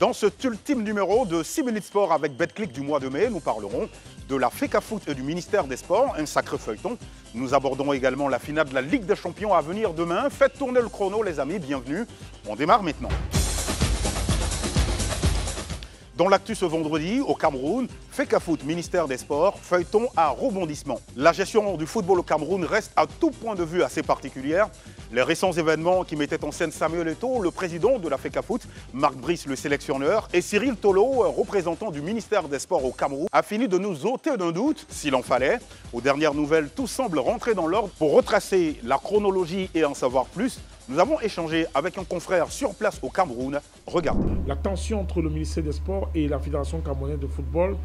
Dans cet ultime numéro de 6 minutes sport avec Betclic du mois de mai, nous parlerons de la FECAFOOT et du ministère des Sports, un sacré feuilleton. Nous aborderons également la finale de la Ligue des Champions à venir demain. Faites tourner le chrono les amis, bienvenue. On démarre maintenant. Dans l'actu ce vendredi, au Cameroun, FECAFOOT, ministère des Sports, feuilleton à rebondissement. La gestion du football au Cameroun reste à tout point de vue assez particulière. Les récents événements qui mettaient en scène Samuel Eto'o, le président de la FECAFOOT, Marc Brice, le sélectionneur, et Cyril Tolo, représentant du ministère des Sports au Cameroun, a fini de nous ôter d'un doute, s'il en fallait. Aux dernières nouvelles, tout semble rentrer dans l'ordre. Pour retracer la chronologie et en savoir plus, nous avons échangé avec un confrère sur place au Cameroun. Regardez. La tension entre le ministère des Sports et la Fédération camerounaise de football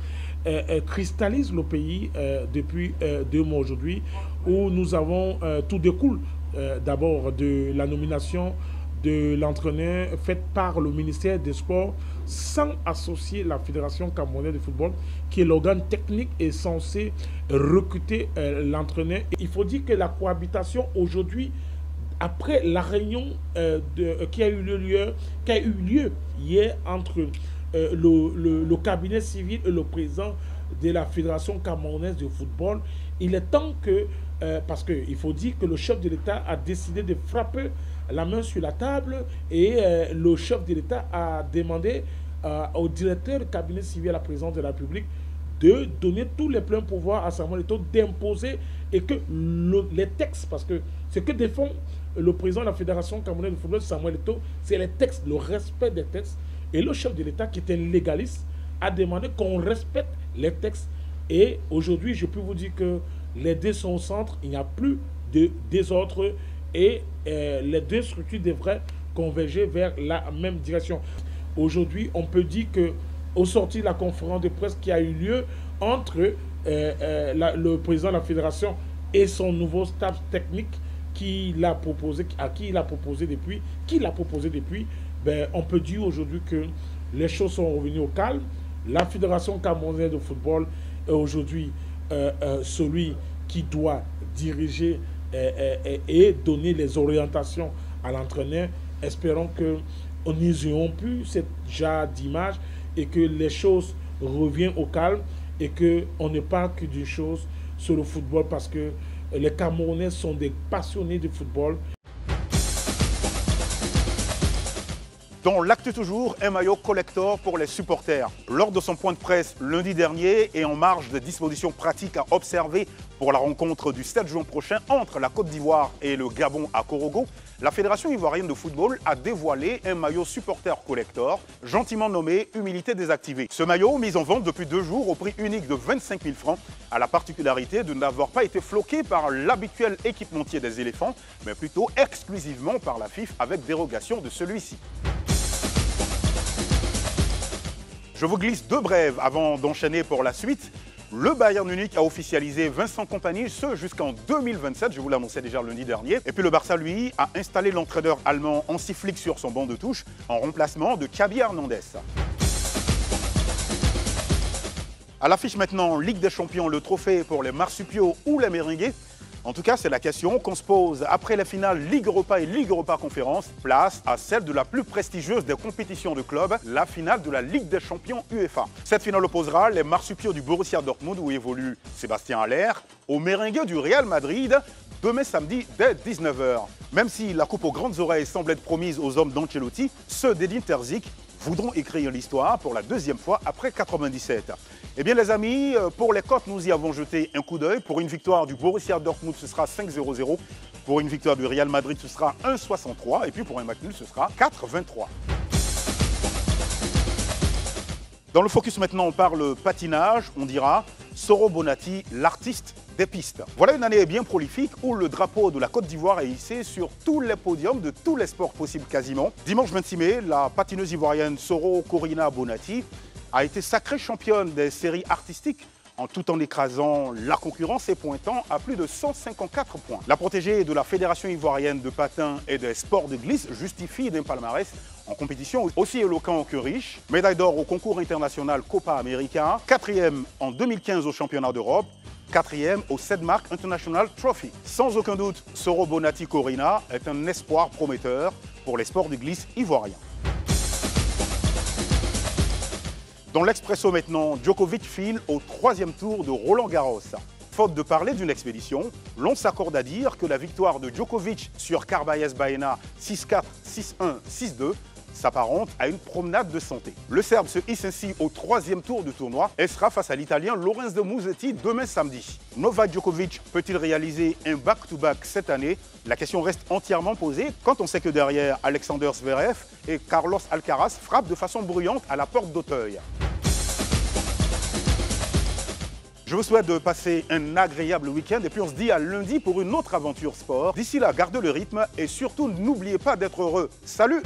cristallise le pays depuis 2 mois aujourd'hui, où nous avons, tout découle d'abord de la nomination de l'entraîneur faite par le ministère des Sports sans associer la Fédération camerounaise de football, qui est l'organe technique et censé recruter l'entraîneur. Il faut dire que la cohabitation aujourd'hui, après la réunion qui a eu lieu hier entre le cabinet civil et le président de la Fédération camerounaise de football, il est temps que, parce qu'il faut dire que le chef de l'État a décidé de frapper la main sur la table et le chef de l'État a demandé au directeur du cabinet civil à la présidence de la République de donner tous les pleins pouvoirs à Samuel Eto'o, d'imposer et que les textes, parce que ce que défend le président de la Fédération camerounaise de football, Samuel Eto'o, c'est les textes, le respect des textes. Et le chef de l'État, qui est un légaliste, a demandé qu'on respecte les textes. Et aujourd'hui, je peux vous dire que les deux sont au centre, il n'y a plus de désordre et les deux structures devraient converger vers la même direction. Aujourd'hui, on peut dire qu'au sorti de la conférence de presse qui a eu lieu entre le président de la Fédération et son nouveau staff technique, à qui il a proposé depuis, ben, on peut dire aujourd'hui que les choses sont revenues au calme. La Fédération camerounaise de football est aujourd'hui celui qui doit diriger et donner les orientations à l'entraîneur. Espérons que nous n'ayons plus cette genre d'image et que les choses reviennent au calme et qu'on ne parle que d'une chose sur le football, parce que les Camerounais sont des passionnés de football. Dans l'actu toujours, un maillot collector pour les supporters. Lors de son point de presse lundi dernier et en marge des dispositions pratiques à observer pour la rencontre du 7 juin prochain entre la Côte d'Ivoire et le Gabon à Korogo, la Fédération ivoirienne de football a dévoilé un maillot supporter collector, gentiment nommé Humilité désactivée. Ce maillot, mis en vente depuis 2 jours au prix unique de 25 000 francs, a la particularité de n'avoir pas été floqué par l'habituel équipementier des éléphants, mais plutôt exclusivement par la FIF avec dérogation de celui-ci. Je vous glisse 2 brèves avant d'enchaîner pour la suite. Le Bayern Munich a officialisé Vincent Kompany, ce jusqu'en 2027, je vous l'annonçais déjà lundi dernier. Et puis le Barça, lui, a installé l'entraîneur allemand Hansi Flick sur son banc de touche en remplacement de Xabi Hernandez. À l'affiche maintenant, Ligue des Champions, le trophée pour les marsupiaux ou les merengues. En tout cas, c'est la question qu'on se pose après la finale Ligue Europa et Ligue Europa Conférence. Place à celle de la plus prestigieuse des compétitions de clubs, la finale de la Ligue des Champions UEFA. Cette finale opposera les marsupiaux du Borussia Dortmund, où évolue Sébastien Haller, aux merengues du Real Madrid, demain samedi dès 19 h. Même si la coupe aux grandes oreilles semble être promise aux hommes d'Ancelotti, ceux d'Edin Terzic voudront écrire l'histoire pour la 2e fois après 97. Eh bien les amis, pour les cotes, nous y avons jeté un coup d'œil. Pour une victoire du Borussia Dortmund, ce sera 5,00. Pour une victoire du Real Madrid, ce sera 1,63. Et puis pour un match nul, ce sera 4,23. Dans le focus maintenant, on parle patinage. On dira Soro Bonatti, l'artiste des pistes. Voilà une année bien prolifique où le drapeau de la Côte d'Ivoire est hissé sur tous les podiums de tous les sports possibles quasiment. Dimanche 26 mai, la patineuse ivoirienne Soro Corina Bonatti a été sacrée championne des séries artistiques tout en écrasant la concurrence et pointant à plus de 154 points. La protégée de la Fédération ivoirienne de patin et des sports de glisse justifie d'un palmarès en compétition aussi éloquent que riche. Médaille d'or au concours international Copa América, 4e en 2015 au championnat d'Europe, 4e au Sedmark International Trophy. Sans aucun doute, Soro Bonatti Corina est un espoir prometteur pour les sports de glisse ivoiriens. Dans l'Expresso maintenant, Djokovic file au 3e tour de Roland-Garros. Faute de parler d'une expédition, l'on s'accorde à dire que la victoire de Djokovic sur Carballes Baena 6-4, 6-1, 6-2 s'apparente à une promenade de santé. Le Serbe se hisse ainsi au 3e tour du tournoi et sera face à l'Italien Lorenzo Musetti demain samedi. Novak Djokovic peut-il réaliser un back-to-back cette année? La question reste entièrement posée quand on sait que derrière, Alexander Zverev et Carlos Alcaraz frappent de façon bruyante à la porte d'Auteuil. Je vous souhaite de passer un agréable week-end et puis on se dit à lundi pour une autre aventure sport. D'ici là, gardez le rythme et surtout n'oubliez pas d'être heureux. Salut!